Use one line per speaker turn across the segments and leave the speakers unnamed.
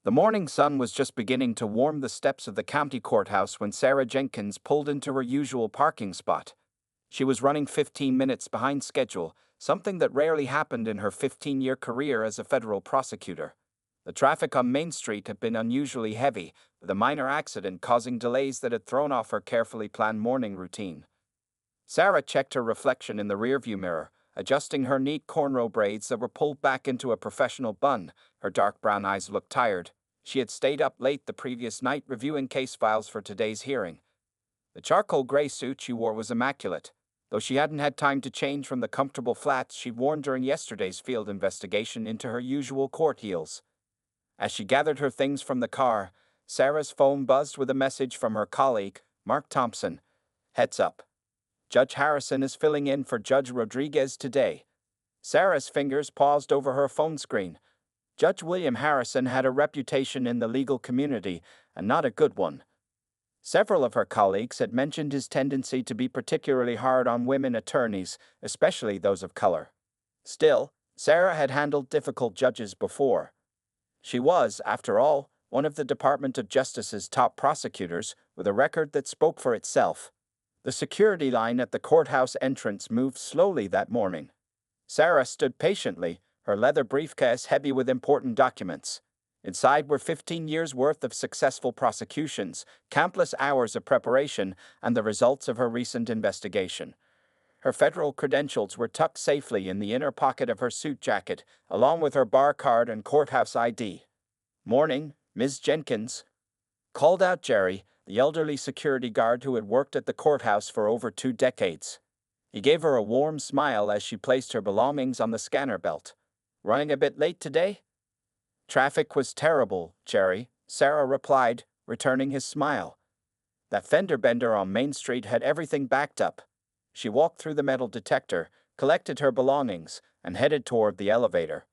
The morning sun was just beginning to warm the steps of the county courthouse when Sarah Jenkins pulled into her usual parking spot. She was running 15 minutes behind schedule, something that rarely happened in her 15-year career as a federal prosecutor. The traffic on Main Street had been unusually heavy, with a minor accident causing delays that had thrown off her carefully planned morning routine. Sarah checked her reflection in the rearview mirror, adjusting her neat cornrow braids that were pulled back into a professional bun. Her dark brown eyes looked tired. She had stayed up late the previous night reviewing case files for today's hearing. The charcoal gray suit she wore was immaculate, though she hadn't had time to change from the comfortable flats she'd worn during yesterday's field investigation into her usual court heels. As she gathered her things from the car, Sarah's phone buzzed with a message from her colleague, Mark Thompson. "Heads up. Judge Harrison is filling in for Judge Rodriguez today." Sarah's fingers paused over her phone screen. Judge William Harrison had a reputation in the legal community, and not a good one. Several of her colleagues had mentioned his tendency to be particularly hard on women attorneys, especially those of color. Still, Sarah had handled difficult judges before. She was, after all, one of the Department of Justice's top prosecutors, with a record that spoke for itself. The security line at the courthouse entrance moved slowly that morning. Sarah stood patiently, her leather briefcase heavy with important documents. Inside were 15 years' worth of successful prosecutions, countless hours of preparation, and the results of her recent investigation. Her federal credentials were tucked safely in the inner pocket of her suit jacket, along with her bar card and courthouse ID. "Morning, Ms. Jenkins," called out Jerry, the elderly security guard who had worked at the courthouse for over 2 decades. He gave her a warm smile as she placed her belongings on the scanner belt. "Running a bit late today?" "Traffic was terrible, Jerry," Sarah replied, returning his smile. That fender bender on Main Street had everything backed up. She walked through the metal detector, collected her belongings, and headed toward the elevator.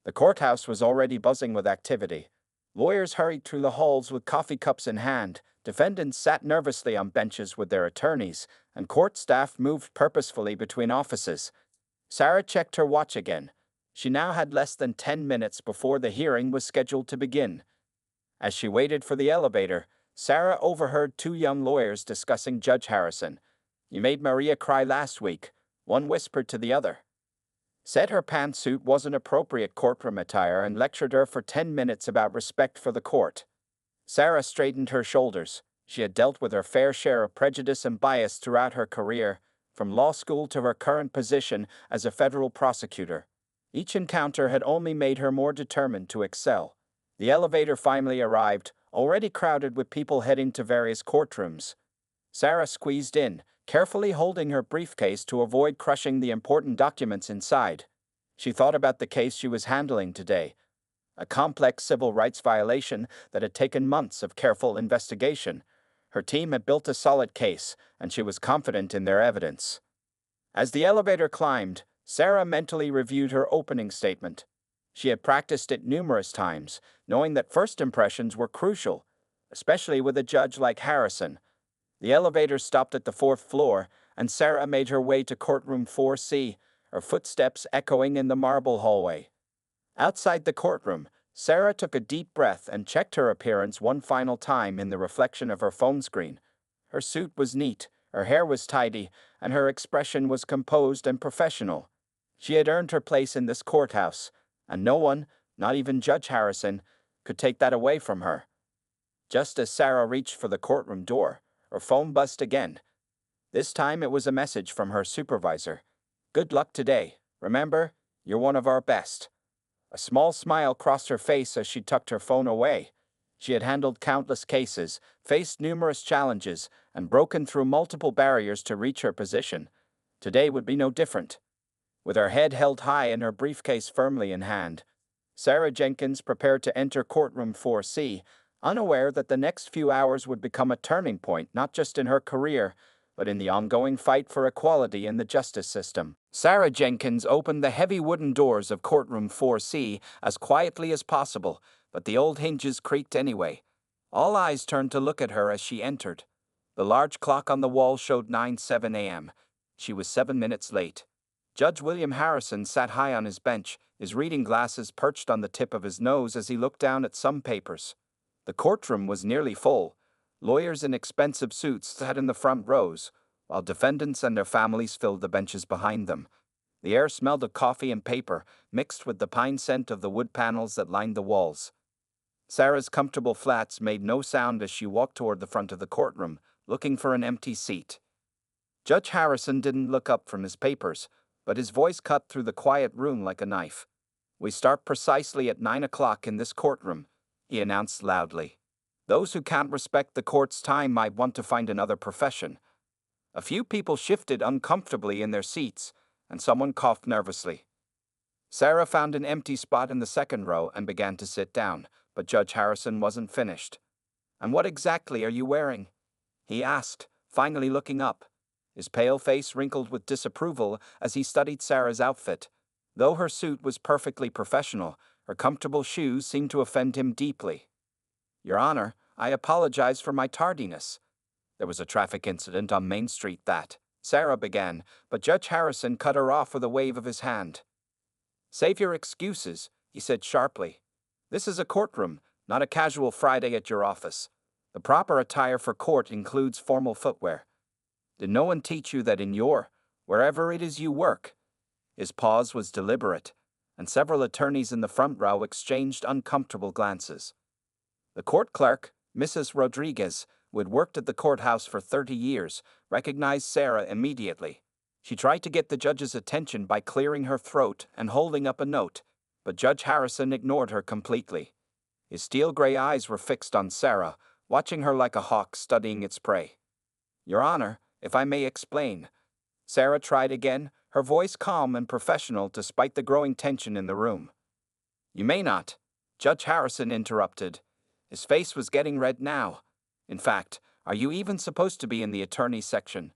The courthouse was already buzzing with activity. Lawyers hurried through the halls with coffee cups in hand, defendants sat nervously on benches with their attorneys, and court staff moved purposefully between offices. Sarah checked her watch again. She now had less than 10 minutes before the hearing was scheduled to begin. As she waited for the elevator, Sarah overheard 2 young lawyers discussing Judge Harrison. "You made Maria cry last week," one whispered to the other. Said her pantsuit wasn't appropriate courtroom attire and lectured her for 10 minutes about respect for the court. Sarah straightened her shoulders. She had dealt with her fair share of prejudice and bias throughout her career, from law school to her current position as a federal prosecutor. Each encounter had only made her more determined to excel. The elevator finally arrived, already crowded with people heading to various courtrooms. Sarah squeezed in, carefully holding her briefcase to avoid crushing the important documents inside. She thought about the case she was handling today, a complex civil rights violation that had taken months of careful investigation. Her team had built a solid case, and she was confident in their evidence. As the elevator climbed, Sarah mentally reviewed her opening statement. She had practiced it numerous times, knowing that first impressions were crucial, especially with a judge like Harrison. The elevator stopped at the 4th floor, and Sarah made her way to courtroom 4C, her footsteps echoing in the marble hallway. Outside the courtroom, Sarah took a deep breath and checked her appearance one final time in the reflection of her phone screen. Her suit was neat, her hair was tidy, and her expression was composed and professional. She had earned her place in this courthouse, and no one, not even Judge Harrison, could take that away from her. Just as Sarah reached for the courtroom door, her phone buzzed again. This time it was a message from her supervisor. "Good luck today. Remember, you're one of our best." A small smile crossed her face as she tucked her phone away. She had handled countless cases, faced numerous challenges, and broken through multiple barriers to reach her position. Today would be no different. With her head held high and her briefcase firmly in hand, Sarah Jenkins prepared to enter courtroom 4C, unaware that the next few hours would become a turning point not just in her career, but in the ongoing fight for equality in the justice system. Sarah Jenkins opened the heavy wooden doors of courtroom 4C as quietly as possible, but the old hinges creaked anyway. All eyes turned to look at her as she entered. The large clock on the wall showed 9:07 a.m. She was 7 minutes late. Judge William Harrison sat high on his bench, his reading glasses perched on the tip of his nose as he looked down at some papers. The courtroom was nearly full. Lawyers in expensive suits sat in the front rows, while defendants and their families filled the benches behind them. The air smelled of coffee and paper, mixed with the pine scent of the wood panels that lined the walls. Sarah's comfortable flats made no sound as she walked toward the front of the courtroom, looking for an empty seat. Judge Harrison didn't look up from his papers, but his voice cut through the quiet room like a knife. "We start precisely at 9 o'clock in this courtroom," he announced loudly. "Those who can't respect the court's time might want to find another profession." A few people shifted uncomfortably in their seats, and someone coughed nervously. Sarah found an empty spot in the second row and began to sit down, but Judge Harrison wasn't finished. "And what exactly are you wearing?" he asked, finally looking up. His pale face wrinkled with disapproval as he studied Sarah's outfit. Though her suit was perfectly professional, her comfortable shoes seemed to offend him deeply. "Your Honor, I apologize for my tardiness. There was a traffic incident on Main Street that," Sarah began, but Judge Harrison cut her off with a wave of his hand. "Save your excuses," he said sharply. "This is a courtroom, not a casual Friday at your office. The proper attire for court includes formal footwear. Did no one teach you that in wherever it is you work?" His pause was deliberate, and several attorneys in the front row exchanged uncomfortable glances. The court clerk, Mrs. Rodriguez, who had worked at the courthouse for 30 years, recognized Sarah immediately. She tried to get the judge's attention by clearing her throat and holding up a note, but Judge Harrison ignored her completely. His steel-gray eyes were fixed on Sarah, watching her like a hawk studying its prey. "Your Honor, if I may explain." Sarah tried again, her voice calm and professional despite the growing tension in the room. "You may not," Judge Harrison interrupted. His face was getting red now. "In fact, are you even supposed to be in the attorney section?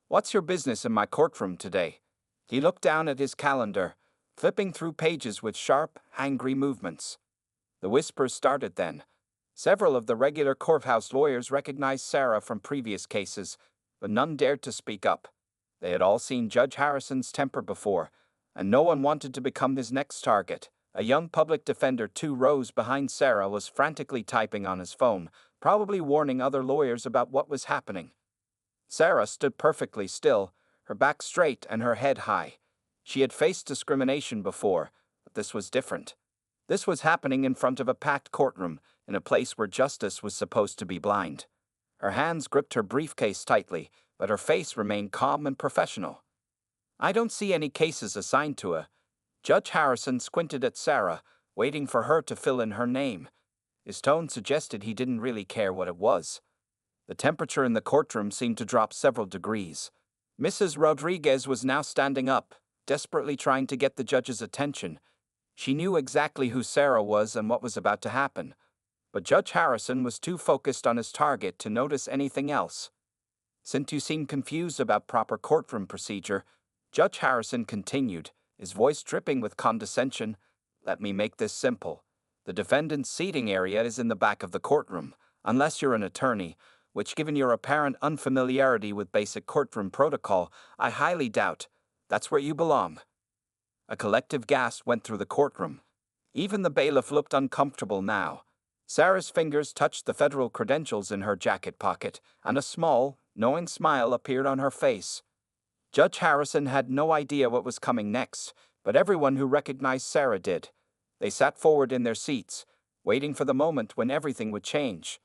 What's your business in my courtroom today?" He looked down at his calendar, flipping through pages with sharp, angry movements. The whispers started then. Several of the regular courthouse lawyers recognized Sarah from previous cases, but none dared to speak up. They had all seen Judge Harrison's temper before, and no one wanted to become his next target. A young public defender 2 rows behind Sarah was frantically typing on his phone, probably warning other lawyers about what was happening. Sarah stood perfectly still, her back straight and her head high. She had faced discrimination before, but this was different. This was happening in front of a packed courtroom, in a place where justice was supposed to be blind. Her hands gripped her briefcase tightly, but her face remained calm and professional. "I don't see any cases assigned to her." Judge Harrison squinted at Sarah, waiting for her to fill in her name. His tone suggested he didn't really care what it was. The temperature in the courtroom seemed to drop several degrees. Mrs. Rodriguez was now standing up, desperately trying to get the judge's attention. She knew exactly who Sarah was and what was about to happen. But Judge Harrison was too focused on his target to notice anything else. "Since you seem confused about proper courtroom procedure," Judge Harrison continued, his voice dripping with condescension, "let me make this simple. The defendant's seating area is in the back of the courtroom, unless you're an attorney, which, given your apparent unfamiliarity with basic courtroom protocol, I highly doubt. That's where you belong." A collective gasp went through the courtroom. Even the bailiff looked uncomfortable now. Sarah's fingers touched the federal credentials in her jacket pocket, and a small, knowing smile appeared on her face. Judge Harrison had no idea what was coming next, but everyone who recognized Sarah did. They sat forward in their seats, waiting for the moment when everything would change.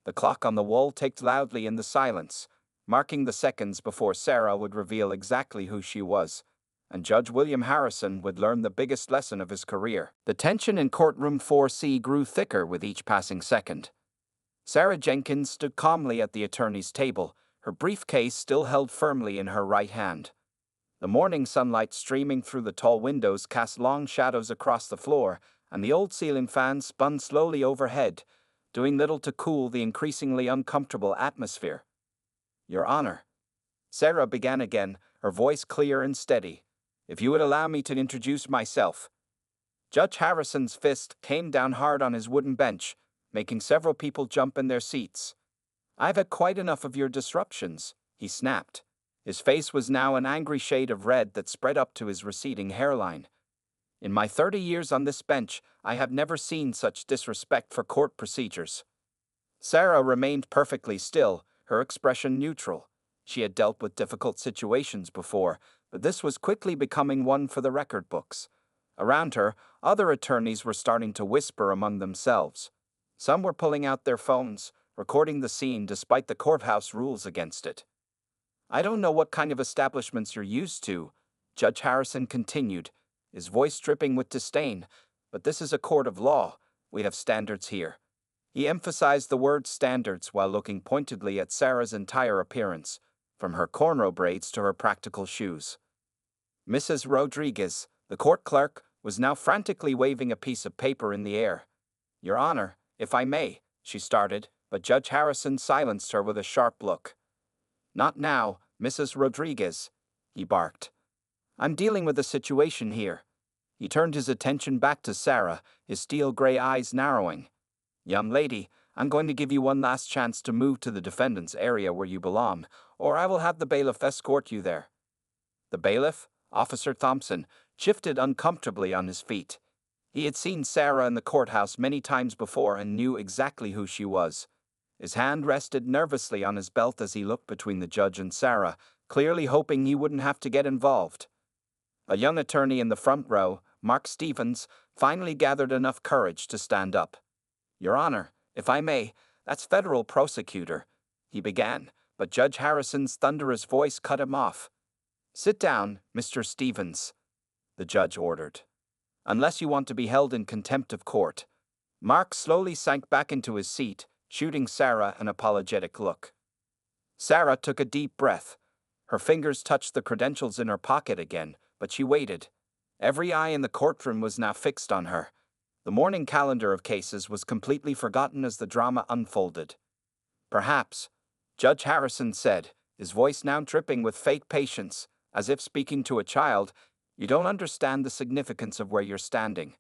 The clock on the wall ticked loudly in the silence, marking the seconds before Sarah would reveal exactly who she was, and Judge William Harrison would learn the biggest lesson of his career. The tension in courtroom 4C grew thicker with each passing second. Sarah Jenkins stood calmly at the attorney's table, her briefcase still held firmly in her right hand. The morning sunlight streaming through the tall windows cast long shadows across the floor, and the old ceiling fan spun slowly overhead, doing little to cool the increasingly uncomfortable atmosphere. "Your Honor," Sarah began again, her voice clear and steady, "if you would allow me to introduce myself." Judge Harrison's fist came down hard on his wooden bench, making several people jump in their seats. "I've had quite enough of your disruptions," he snapped. His face was now an angry shade of red that spread up to his receding hairline. In my 30 years on this bench, I have never seen such disrespect for court procedures. Sarah remained perfectly still, her expression neutral. She had dealt with difficult situations before, but this was quickly becoming one for the record books. Around her, other attorneys were starting to whisper among themselves. Some were pulling out their phones, recording the scene despite the courthouse rules against it. "I don't know what kind of establishments you're used to," Judge Harrison continued, his voice dripping with disdain, "but this is a court of law. We have standards here." He emphasized the word standards while looking pointedly at Sarah's entire appearance, from her cornrow braids to her practical shoes. Mrs. Rodriguez, the court clerk, was now frantically waving a piece of paper in the air. "Your Honor, if I may," she started, but Judge Harrison silenced her with a sharp look. "Not now, Mrs. Rodriguez," he barked. "I'm dealing with a situation here." He turned his attention back to Sarah, his steel-gray eyes narrowing. "Young lady, I'm going to give you one last chance to move to the defendant's area where you belong, or I will have the bailiff escort you there." The bailiff, Officer Thompson, shifted uncomfortably on his feet. He had seen Sarah in the courthouse many times before and knew exactly who she was. His hand rested nervously on his belt as he looked between the judge and Sarah, clearly hoping he wouldn't have to get involved. A young attorney in the front row, Mark Stevens, finally gathered enough courage to stand up. "Your Honor, if I may, that's Federal Prosecutor," he began, but Judge Harrison's thunderous voice cut him off. "Sit down, Mr. Stevens," the judge ordered. "Unless you want to be held in contempt of court." Mark slowly sank back into his seat, shooting Sarah an apologetic look. Sarah took a deep breath. Her fingers touched the credentials in her pocket again, but she waited. Every eye in the courtroom was now fixed on her. The morning calendar of cases was completely forgotten as the drama unfolded. "Perhaps," Judge Harrison said, his voice now dripping with fake patience, as if speaking to a child, "you don't understand the significance of where you're standing.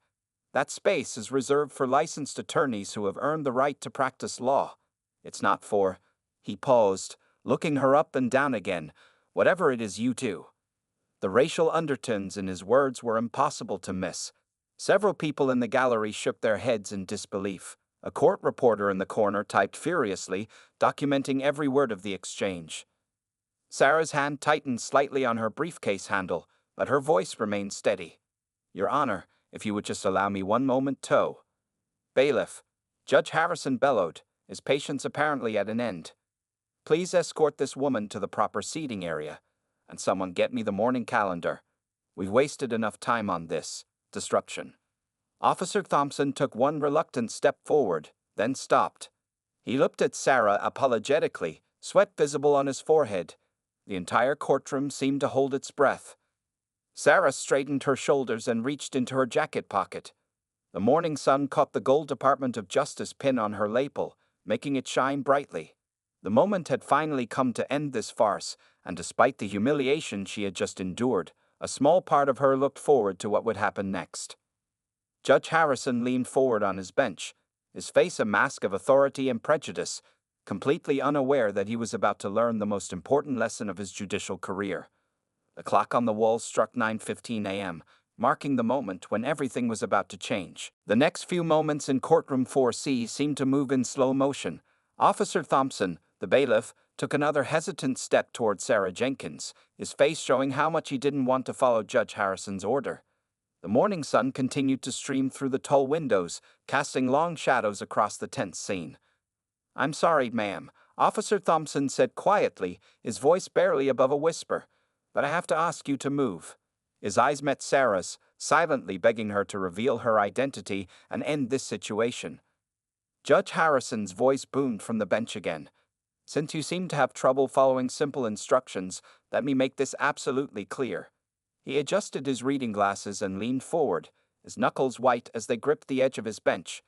That space is reserved for licensed attorneys who have earned the right to practice law. It's not for—" He paused, looking her up and down again, "whatever it is you do." The racial undertones in his words were impossible to miss. Several people in the gallery shook their heads in disbelief. A court reporter in the corner typed furiously, documenting every word of the exchange. Sarah's hand tightened slightly on her briefcase handle, but her voice remained steady. "Your Honor, if you would just allow me one moment to—" "Bailiff," Judge Harrison bellowed, his patience apparently at an end. "Please escort this woman to the proper seating area. And someone get me the morning calendar. We've wasted enough time on this disruption." Officer Thompson took one reluctant step forward, then stopped. He looked at Sarah apologetically, sweat visible on his forehead. The entire courtroom seemed to hold its breath. Sarah straightened her shoulders and reached into her jacket pocket. The morning sun caught the gold Department of Justice pin on her lapel, making it shine brightly. The moment had finally come to end this farce, and despite the humiliation she had just endured, a small part of her looked forward to what would happen next. Judge Harrison leaned forward on his bench, his face a mask of authority and prejudice, completely unaware that he was about to learn the most important lesson of his judicial career. The clock on the wall struck 9:15 a.m., marking the moment when everything was about to change. The next few moments in courtroom 4C seemed to move in slow motion. Officer Thompson, the bailiff, took another hesitant step toward Sarah Jenkins, his face showing how much he didn't want to follow Judge Harrison's order. The morning sun continued to stream through the tall windows, casting long shadows across the tense scene. "I'm sorry, ma'am," Officer Thompson said quietly, his voice barely above a whisper, "but I have to ask you to move." His eyes met Sarah's, silently begging her to reveal her identity and end this situation. Judge Harrison's voice boomed from the bench again. "Since you seem to have trouble following simple instructions, let me make this absolutely clear." He adjusted his reading glasses and leaned forward, his knuckles white as they gripped the edge of his bench.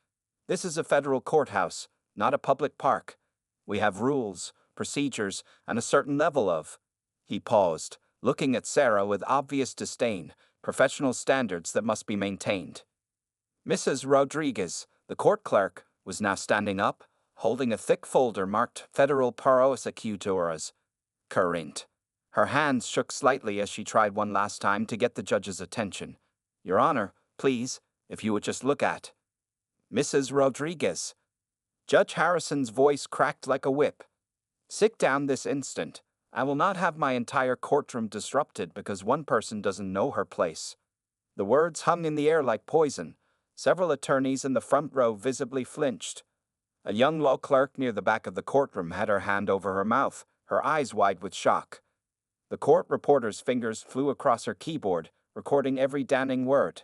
"This is a federal courthouse, not a public park. We have rules, procedures, and a certain level of—" He paused, looking at Sarah with obvious disdain, "professional standards that must be maintained." Mrs. Rodriguez, the court clerk, was now standing up, holding a thick folder marked Federal Prosecutor's current. Her hands shook slightly as she tried one last time to get the judge's attention. "Your Honor, please, if you would just look at Mrs. Rodriguez." Judge Harrison's voice cracked like a whip. "Sit down this instant. I will not have my entire courtroom disrupted because one person doesn't know her place." The words hung in the air like poison. Several attorneys in the front row visibly flinched. A young law clerk near the back of the courtroom had her hand over her mouth, her eyes wide with shock. The court reporter's fingers flew across her keyboard, recording every damning word.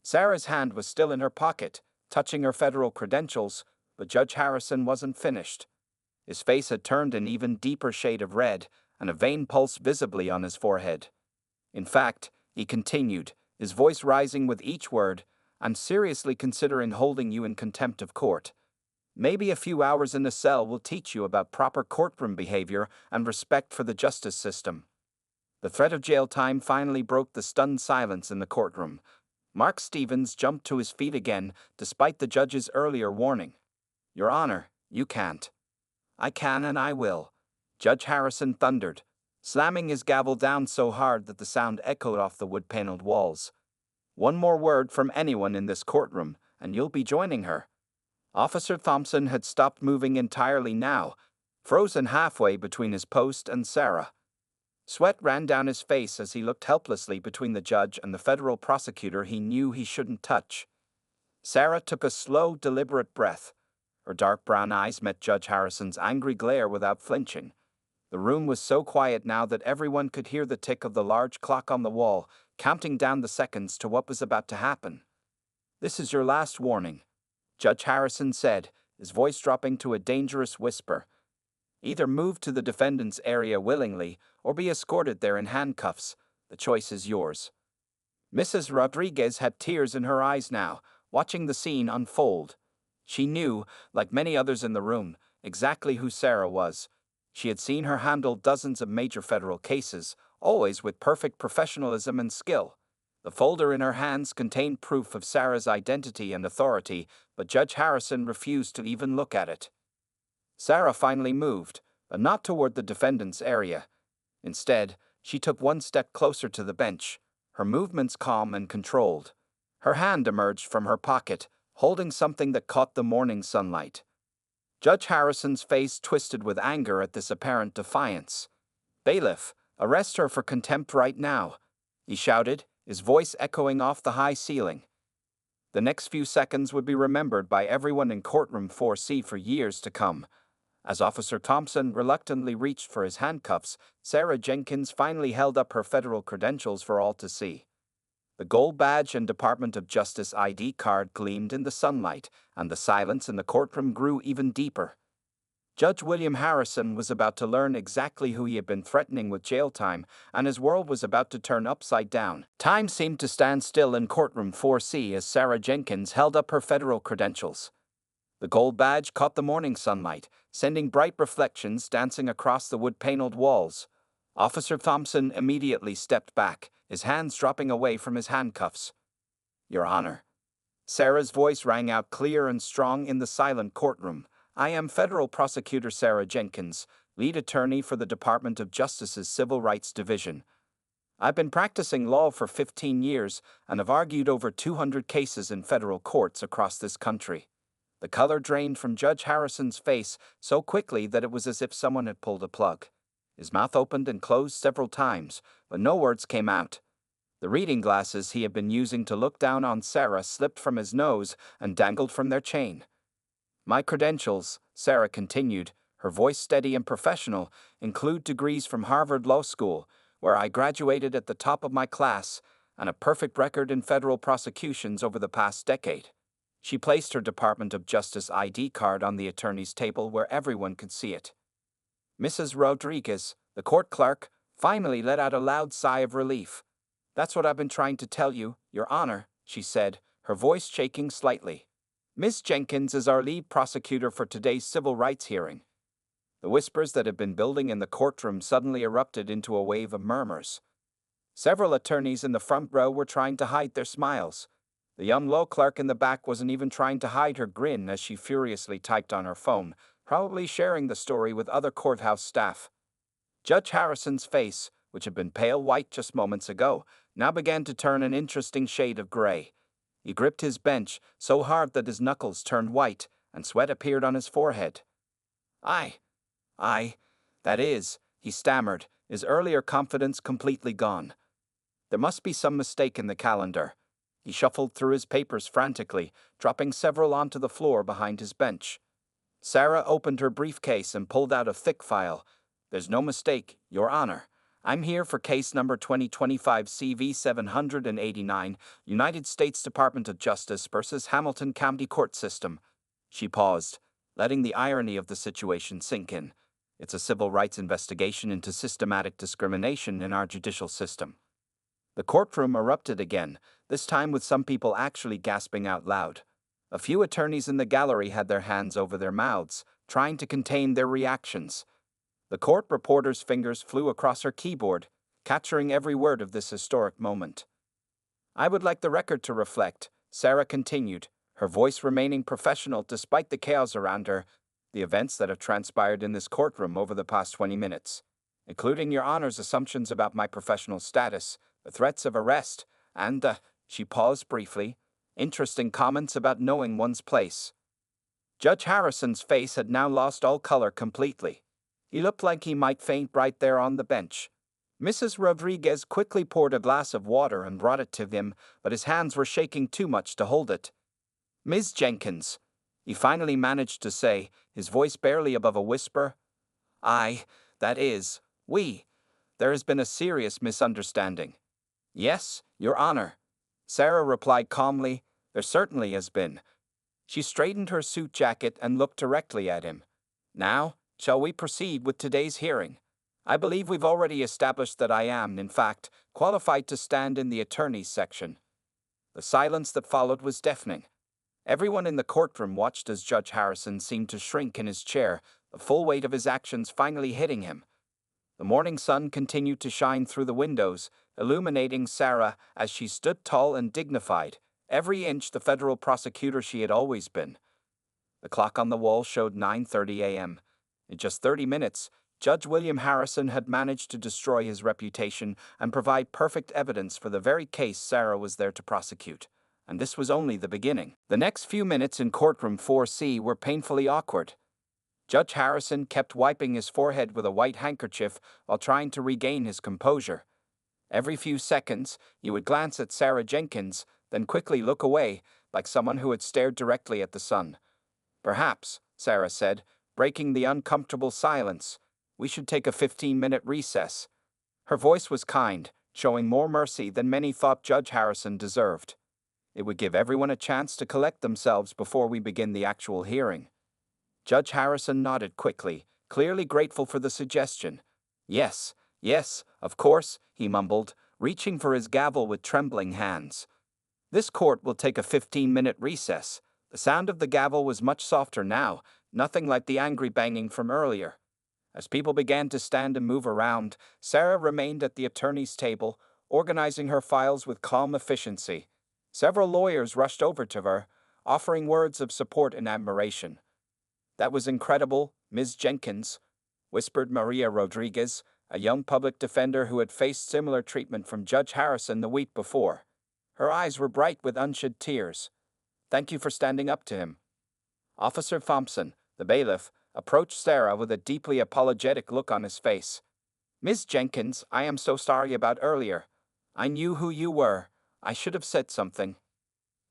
Sarah's hand was still in her pocket, touching her federal credentials, but Judge Harrison wasn't finished. His face had turned an even deeper shade of red, and a vein pulsed visibly on his forehead. "In fact," he continued, his voice rising with each word, "I'm seriously considering holding you in contempt of court. Maybe a few hours in a cell will teach you about proper courtroom behavior and respect for the justice system." The threat of jail time finally broke the stunned silence in the courtroom. Mark Stevens jumped to his feet again, despite the judge's earlier warning. "Your Honor, you can't." "I can and I will," Judge Harrison thundered, slamming his gavel down so hard that the sound echoed off the wood-paneled walls. "One more word from anyone in this courtroom, and you'll be joining her." Officer Thompson had stopped moving entirely now, frozen halfway between his post and Sarah. Sweat ran down his face as he looked helplessly between the judge and the federal prosecutor he knew he shouldn't touch. Sarah took a slow, deliberate breath. Her dark brown eyes met Judge Harrison's angry glare without flinching. The room was so quiet now that everyone could hear the tick of the large clock on the wall, counting down the seconds to what was about to happen. "This is your last warning," Judge Harrison said, his voice dropping to a dangerous whisper. "Either move to the defendant's area willingly or be escorted there in handcuffs. The choice is yours." Mrs. Rodriguez had tears in her eyes now, watching the scene unfold. She knew, like many others in the room, exactly who Sarah was. She had seen her handle dozens of major federal cases, always with perfect professionalism and skill. The folder in her hands contained proof of Sarah's identity and authority, but Judge Harrison refused to even look at it. Sarah finally moved, but not toward the defendant's area. Instead, she took one step closer to the bench, her movements calm and controlled. Her hand emerged from her pocket, holding something that caught the morning sunlight. Judge Harrison's face twisted with anger at this apparent defiance. "Bailiff, arrest her for contempt right now," he shouted, his voice echoing off the high ceiling. The next few seconds would be remembered by everyone in courtroom 4C for years to come. As Officer Thompson reluctantly reached for his handcuffs, Sarah Jenkins finally held up her federal credentials for all to see. The gold badge and Department of Justice ID card gleamed in the sunlight, and the silence in the courtroom grew even deeper. Judge William Harrison was about to learn exactly who he had been threatening with jail time, and his world was about to turn upside down. Time seemed to stand still in courtroom 4C as Sarah Jenkins held up her federal credentials. The gold badge caught the morning sunlight, sending bright reflections dancing across the wood-paneled walls. Officer Thompson immediately stepped back, his hands dropping away from his handcuffs. "Your Honor." Sarah's voice rang out clear and strong in the silent courtroom. "I am Federal Prosecutor Sarah Jenkins, lead attorney for the Department of Justice's Civil Rights Division. I've been practicing law for 15 years and have argued over 200 cases in federal courts across this country." The color drained from Judge Harrison's face so quickly that it was as if someone had pulled a plug. His mouth opened and closed several times, but no words came out. The reading glasses he had been using to look down on Sarah slipped from his nose and dangled from their chain. "My credentials," Sarah continued, her voice steady and professional, "include degrees from Harvard Law School, where I graduated at the top of my class, and a perfect record in federal prosecutions over the past decade." She placed her Department of Justice ID card on the attorney's table where everyone could see it. Mrs. Rodriguez, the court clerk, finally let out a loud sigh of relief. "That's what I've been trying to tell you, Your Honor," she said, her voice shaking slightly. "Miss Jenkins is our lead prosecutor for today's civil rights hearing." The whispers that had been building in the courtroom suddenly erupted into a wave of murmurs. Several attorneys in the front row were trying to hide their smiles. The young law clerk in the back wasn't even trying to hide her grin as she furiously typed on her phone, probably sharing the story with other courthouse staff. Judge Harrison's face, which had been pale white just moments ago, now began to turn an interesting shade of gray. He gripped his bench so hard that his knuckles turned white and sweat appeared on his forehead. That is, he stammered, his earlier confidence completely gone. There must be some mistake in the calendar. He shuffled through his papers frantically, dropping several onto the floor behind his bench. Sarah opened her briefcase and pulled out a thick file. There's no mistake, Your Honor. I'm here for case number 2025 CV 789, United States Department of Justice versus Hamilton County Court System. She paused, letting the irony of the situation sink in. It's a civil rights investigation into systematic discrimination in our judicial system. The courtroom erupted again, this time with some people actually gasping out loud. A few attorneys in the gallery had their hands over their mouths, trying to contain their reactions. The court reporter's fingers flew across her keyboard, capturing every word of this historic moment. I would like the record to reflect, Sarah continued, her voice remaining professional despite the chaos around her, the events that have transpired in this courtroom over the past 20 minutes, including Your Honor's assumptions about my professional status, the threats of arrest, and she paused briefly, interesting comments about knowing one's place. Judge Harrison's face had now lost all color completely. He looked like he might faint right there on the bench. Mrs. Rodriguez quickly poured a glass of water and brought it to him, but his hands were shaking too much to hold it. Ms. Jenkins, he finally managed to say, his voice barely above a whisper. That is, there has been a serious misunderstanding. Yes, Your Honor, Sarah replied calmly, there certainly has been. She straightened her suit jacket and looked directly at him. Now, shall we proceed with today's hearing? I believe we've already established that I am, in fact, qualified to stand in the attorney's section. The silence that followed was deafening. Everyone in the courtroom watched as Judge Harrison seemed to shrink in his chair, the full weight of his actions finally hitting him. The morning sun continued to shine through the windows, illuminating Sarah as she stood tall and dignified, every inch the federal prosecutor she had always been. The clock on the wall showed 9:30 a.m. In just 30 minutes, Judge William Harrison had managed to destroy his reputation and provide perfect evidence for the very case Sarah was there to prosecute. And this was only the beginning. The next few minutes in courtroom 4C were painfully awkward. Judge Harrison kept wiping his forehead with a white handkerchief while trying to regain his composure. Every few seconds, he would glance at Sarah Jenkins, then quickly look away, like someone who had stared directly at the sun. Perhaps, Sarah said, breaking the uncomfortable silence, we should take a 15-minute recess. Her voice was kind, showing more mercy than many thought Judge Harrison deserved. It would give everyone a chance to collect themselves before we begin the actual hearing. Judge Harrison nodded quickly, clearly grateful for the suggestion. Yes, of course, he mumbled, reaching for his gavel with trembling hands. This court will take a 15-minute recess. The sound of the gavel was much softer now, nothing like the angry banging from earlier. As people began to stand and move around, Sarah remained at the attorney's table, organizing her files with calm efficiency. Several lawyers rushed over to her, offering words of support and admiration. That was incredible, Ms. Jenkins, whispered Maria Rodriguez, a young public defender who had faced similar treatment from Judge Harrison the week before. Her eyes were bright with unshed tears. Thank you for standing up to him. Officer Thompson, the bailiff, approached Sarah with a deeply apologetic look on his face. Ms. Jenkins, I am so sorry about earlier. I knew who you were. I should have said something.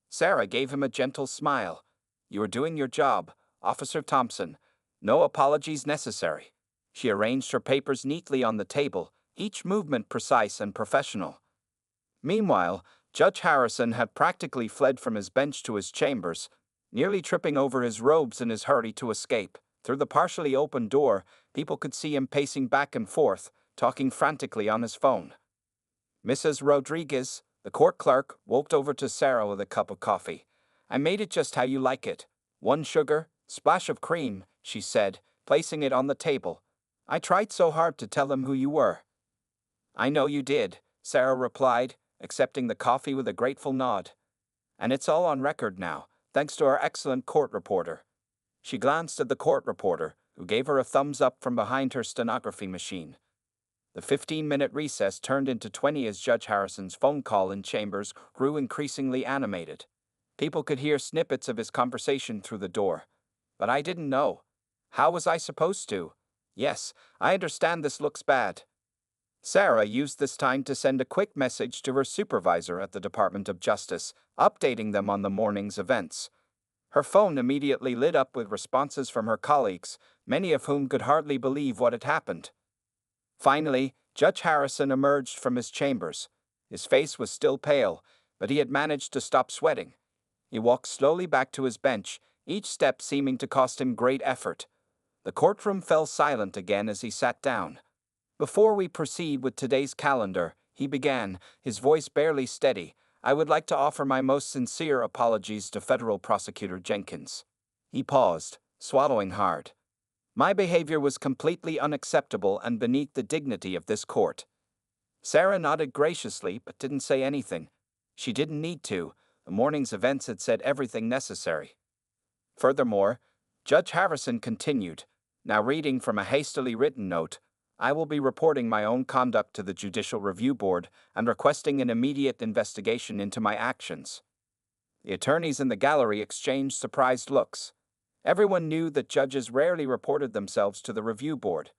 Sarah gave him a gentle smile. You were doing your job, Officer Thompson. No apologies necessary. She arranged her papers neatly on the table, each movement precise and professional. Meanwhile, Judge Harrison had practically fled from his bench to his chambers, nearly tripping over his robes in his hurry to escape. Through the partially open door, people could see him pacing back and forth, talking frantically on his phone. Mrs. Rodriguez, the court clerk, walked over to Sarah with a cup of coffee. I made it just how you like it. 1 sugar, splash of cream, she said, placing it on the table. I tried so hard to tell him who you were. I know you did, Sarah replied, accepting the coffee with a grateful nod. And it's all on record now, thanks to our excellent court reporter. She glanced at the court reporter, who gave her a thumbs up from behind her stenography machine. The 15-minute recess turned into 20 as Judge Harrison's phone call in chambers grew increasingly animated. People could hear snippets of his conversation through the door. But I didn't know. How was I supposed to? Yes, I understand this looks bad. Sarah used this time to send a quick message to her supervisor at the Department of Justice, updating them on the morning's events. Her phone immediately lit up with responses from her colleagues, many of whom could hardly believe what had happened. Finally, Judge Harrison emerged from his chambers. His face was still pale, but he had managed to stop sweating. He walked slowly back to his bench, each step seeming to cost him great effort. The courtroom fell silent again as he sat down. Before we proceed with today's calendar, he began, his voice barely steady, I would like to offer my most sincere apologies to Federal Prosecutor Jenkins. He paused, swallowing hard. My behavior was completely unacceptable and beneath the dignity of this court. Sarah nodded graciously but didn't say anything. She didn't need to. The morning's events had said everything necessary. Furthermore, Judge Harrison continued, now reading from a hastily written note, I will be reporting my own conduct to the Judicial Review Board and requesting an immediate investigation into my actions. The attorneys in the gallery exchanged surprised looks. Everyone knew that judges rarely reported themselves to the review board.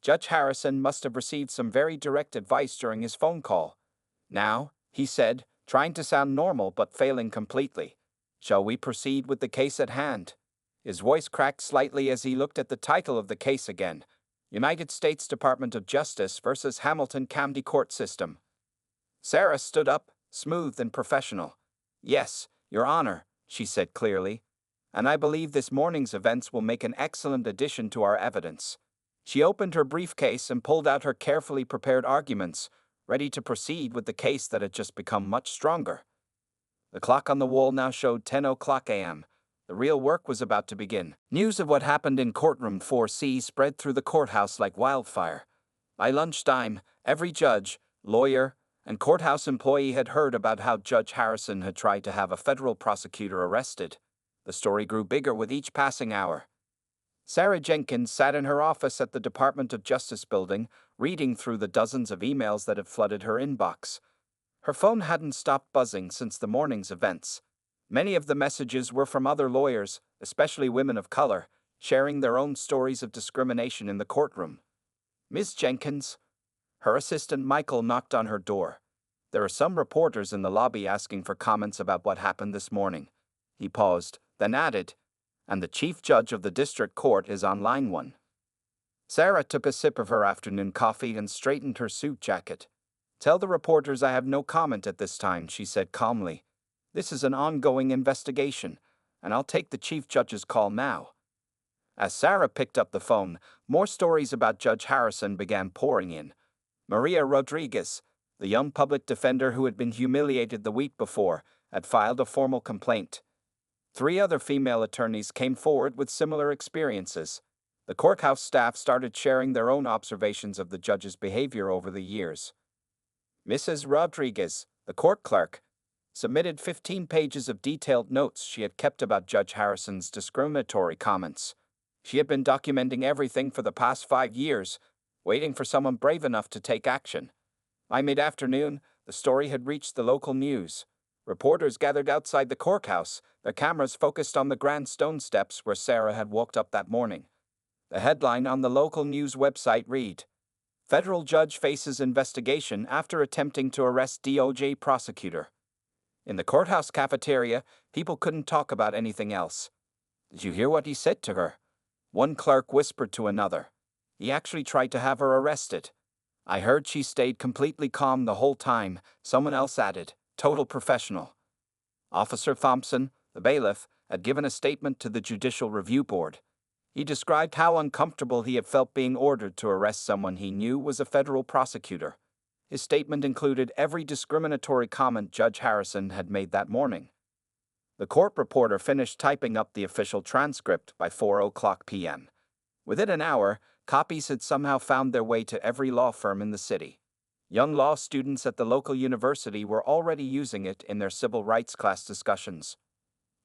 Judge Harrison must have received some very direct advice during his phone call. Now, he said, trying to sound normal but failing completely, shall we proceed with the case at hand? His voice cracked slightly as he looked at the title of the case again. United States Department of Justice versus Hamilton County Court System. Sarah stood up, smooth and professional. Yes, Your Honor, she said clearly, and I believe this morning's events will make an excellent addition to our evidence. She opened her briefcase and pulled out her carefully prepared arguments, ready to proceed with the case that had just become much stronger. The clock on the wall now showed 10:00 a.m. The real work was about to begin. News of what happened in courtroom 4C spread through the courthouse like wildfire. By lunchtime, every judge, lawyer, and courthouse employee had heard about how Judge Harrison had tried to have a federal prosecutor arrested. The story grew bigger with each passing hour. Sarah Jenkins sat in her office at the Department of Justice building, reading through the dozens of emails that had flooded her inbox. Her phone hadn't stopped buzzing since the morning's events. Many of the messages were from other lawyers, especially women of color, sharing their own stories of discrimination in the courtroom. Ms. Jenkins? Her assistant Michael knocked on her door. There are some reporters in the lobby asking for comments about what happened this morning. He paused, then added, and the chief judge of the district court is on line 1. Sarah took a sip of her afternoon coffee and straightened her suit jacket. Tell the reporters I have no comment at this time, she said calmly. This is an ongoing investigation, and I'll take the chief judge's call now. As Sarah picked up the phone, more stories about Judge Harrison began pouring in. Maria Rodriguez, the young public defender who had been humiliated the week before, had filed a formal complaint. 3 other female attorneys came forward with similar experiences. The courthouse staff started sharing their own observations of the judge's behavior over the years. Mrs. Rodriguez, the court clerk, submitted 15 pages of detailed notes she had kept about Judge Harrison's discriminatory comments. She had been documenting everything for the past 5 years, waiting for someone brave enough to take action. By mid-afternoon, the story had reached the local news. Reporters gathered outside the courthouse, their cameras focused on the grand stone steps where Sarah had walked up that morning. The headline on the local news website read, Federal Judge Faces Investigation After Attempting to Arrest DOJ Prosecutor. In the courthouse cafeteria, people couldn't talk about anything else. Did you hear what he said to her? One clerk whispered to another. He actually tried to have her arrested. I heard she stayed completely calm the whole time, someone else added. Total professional. Officer Thompson, the bailiff, had given a statement to the Judicial Review Board. He described how uncomfortable he had felt being ordered to arrest someone he knew was a federal prosecutor. His statement included every discriminatory comment Judge Harrison had made that morning. The court reporter finished typing up the official transcript by 4:00 p.m. Within an hour, copies had somehow found their way to every law firm in the city. Young law students at the local university were already using it in their civil rights class discussions.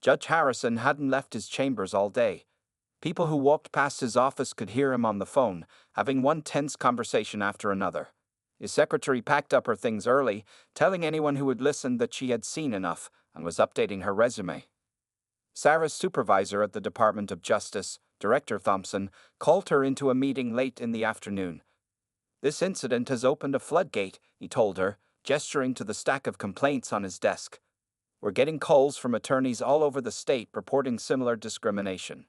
Judge Harrison hadn't left his chambers all day. People who walked past his office could hear him on the phone, having one tense conversation after another. His secretary packed up her things early, telling anyone who would listen that she had seen enough and was updating her resume. Sarah's supervisor at the Department of Justice, Director Thompson, called her into a meeting late in the afternoon. "This incident has opened a floodgate," he told her, gesturing to the stack of complaints on his desk. "We're getting calls from attorneys all over the state reporting similar discrimination."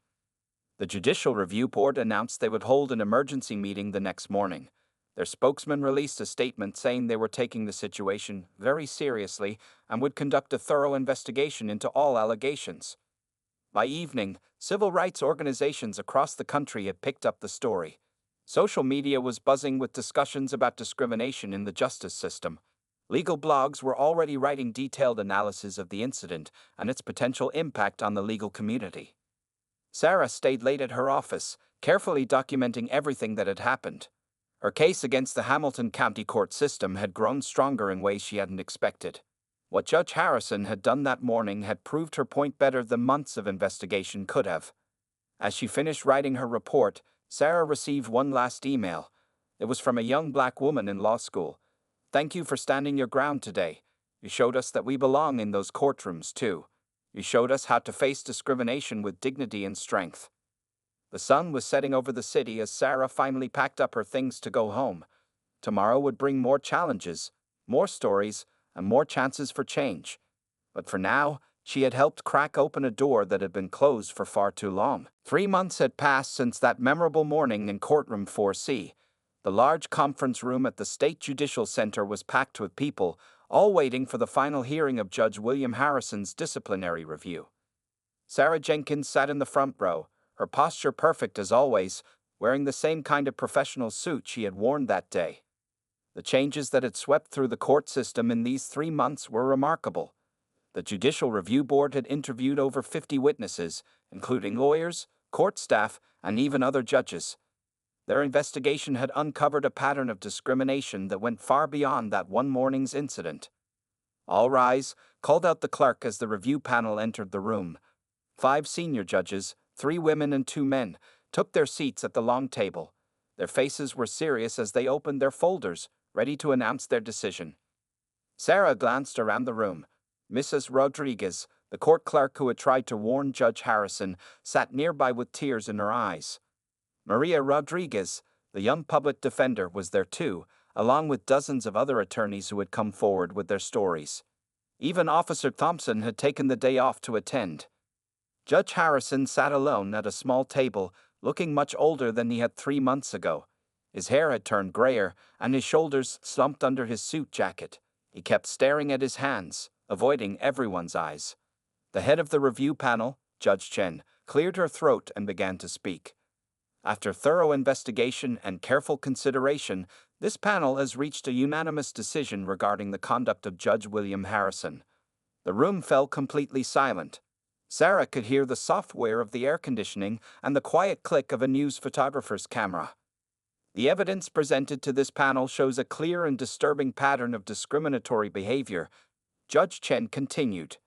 The Judicial Review Board announced they would hold an emergency meeting the next morning. Their spokesman released a statement saying they were taking the situation very seriously and would conduct a thorough investigation into all allegations. By evening, civil rights organizations across the country had picked up the story. Social media was buzzing with discussions about discrimination in the justice system. Legal blogs were already writing detailed analysis of the incident and its potential impact on the legal community. Sarah stayed late at her office, carefully documenting everything that had happened. Her case against the Hamilton County Court system had grown stronger in ways she hadn't expected. What Judge Harrison had done that morning had proved her point better than months of investigation could have. As she finished writing her report, Sarah received one last email. It was from a young black woman in law school. "Thank you for standing your ground today. You showed us that we belong in those courtrooms, too. You showed us how to face discrimination with dignity and strength." The sun was setting over the city as Sarah finally packed up her things to go home. Tomorrow would bring more challenges, more stories, and more chances for change. But for now, she had helped crack open a door that had been closed for far too long. 3 months had passed since that memorable morning in courtroom 4C. The large conference room at the State Judicial Center was packed with people, all waiting for the final hearing of Judge William Harrison's disciplinary review. Sarah Jenkins sat in the front row, her posture perfect as always, wearing the same kind of professional suit she had worn that day. The changes that had swept through the court system in these 3 months were remarkable. The Judicial Review Board had interviewed over 50 witnesses, including lawyers, court staff, and even other judges. Their investigation had uncovered a pattern of discrimination that went far beyond that one morning's incident. "All rise," called out the clerk as the review panel entered the room. 5 senior judges, 3 women and 2 men, took their seats at the long table. Their faces were serious as they opened their folders, ready to announce their decision. Sarah glanced around the room. Mrs. Rodriguez, the court clerk who had tried to warn Judge Harrison, sat nearby with tears in her eyes. Maria Rodriguez, the young public defender, was there too, along with dozens of other attorneys who had come forward with their stories. Even Officer Thompson had taken the day off to attend. Judge Harrison sat alone at a small table, looking much older than he had 3 months ago. His hair had turned grayer, and his shoulders slumped under his suit jacket. He kept staring at his hands, avoiding everyone's eyes. The head of the review panel, Judge Chen, cleared her throat and began to speak. "After thorough investigation and careful consideration, this panel has reached a unanimous decision regarding the conduct of Judge William Harrison." The room fell completely silent. Sarah could hear the soft whir of the air conditioning and the quiet click of a news photographer's camera. "The evidence presented to this panel shows a clear and disturbing pattern of discriminatory behavior," Judge Chen continued.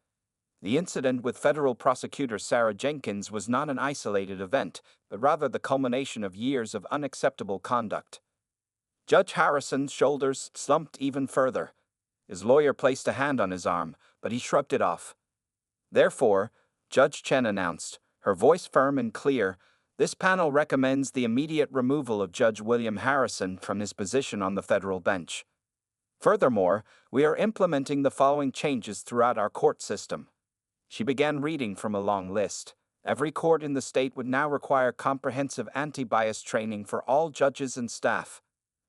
"The incident with federal prosecutor Sarah Jenkins was not an isolated event, but rather the culmination of years of unacceptable conduct." Judge Harrison's shoulders slumped even further. His lawyer placed a hand on his arm, but he shrugged it off. "Therefore," Judge Chen announced, her voice firm and clear, "this panel recommends the immediate removal of Judge William Harrison from his position on the federal bench. Furthermore, we are implementing the following changes throughout our court system." She began reading from a long list. Every court in the state would now require comprehensive anti-bias training for all judges and staff.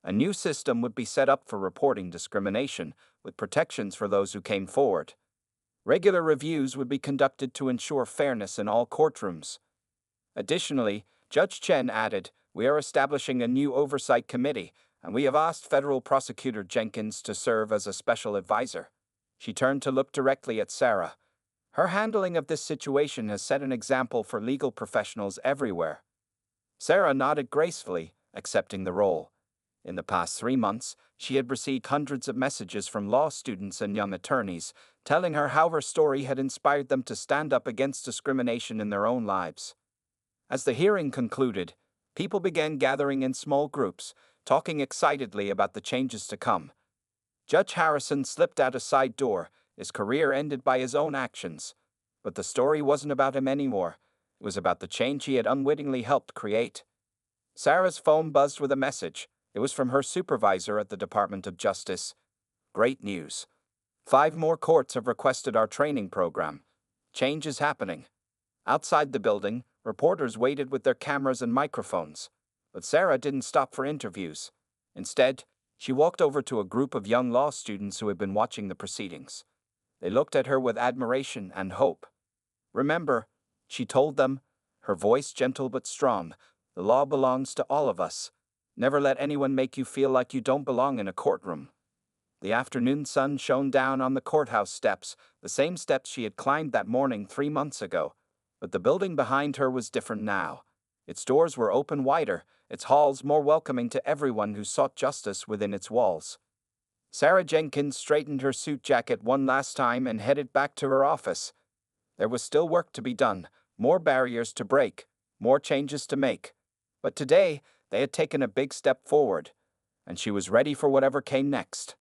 A new system would be set up for reporting discrimination, with protections for those who came forward. Regular reviews would be conducted to ensure fairness in all courtrooms. Additionally, Judge Chen added, "We are establishing a new oversight committee, and we have asked Federal Prosecutor Jenkins to serve as a special advisor." She turned to look directly at Sarah. Her handling of this situation has set an example for legal professionals everywhere. Sarah nodded gracefully, accepting the role. In the past 3 months, she had received hundreds of messages from law students and young attorneys, telling her how her story had inspired them to stand up against discrimination in their own lives. As the hearing concluded, people began gathering in small groups, talking excitedly about the changes to come. Judge Harrison slipped out a side door, his career ended by his own actions. But the story wasn't about him anymore. It was about the change he had unwittingly helped create. Sarah's phone buzzed with a message. It was from her supervisor at the Department of Justice. Great news. 5 more courts have requested our training program. Change is happening. Outside the building, reporters waited with their cameras and microphones. But Sarah didn't stop for interviews. Instead, she walked over to a group of young law students who had been watching the proceedings. They looked at her with admiration and hope. Remember, she told them, her voice gentle but strong, the law belongs to all of us. Never let anyone make you feel like you don't belong in a courtroom. The afternoon sun shone down on the courthouse steps, the same steps she had climbed that morning 3 months ago. But the building behind her was different now. Its doors were open wider, its halls more welcoming to everyone who sought justice within its walls. Sarah Jenkins straightened her suit jacket one last time and headed back to her office. There was still work to be done, more barriers to break, more changes to make. But today, they had taken a big step forward, and she was ready for whatever came next.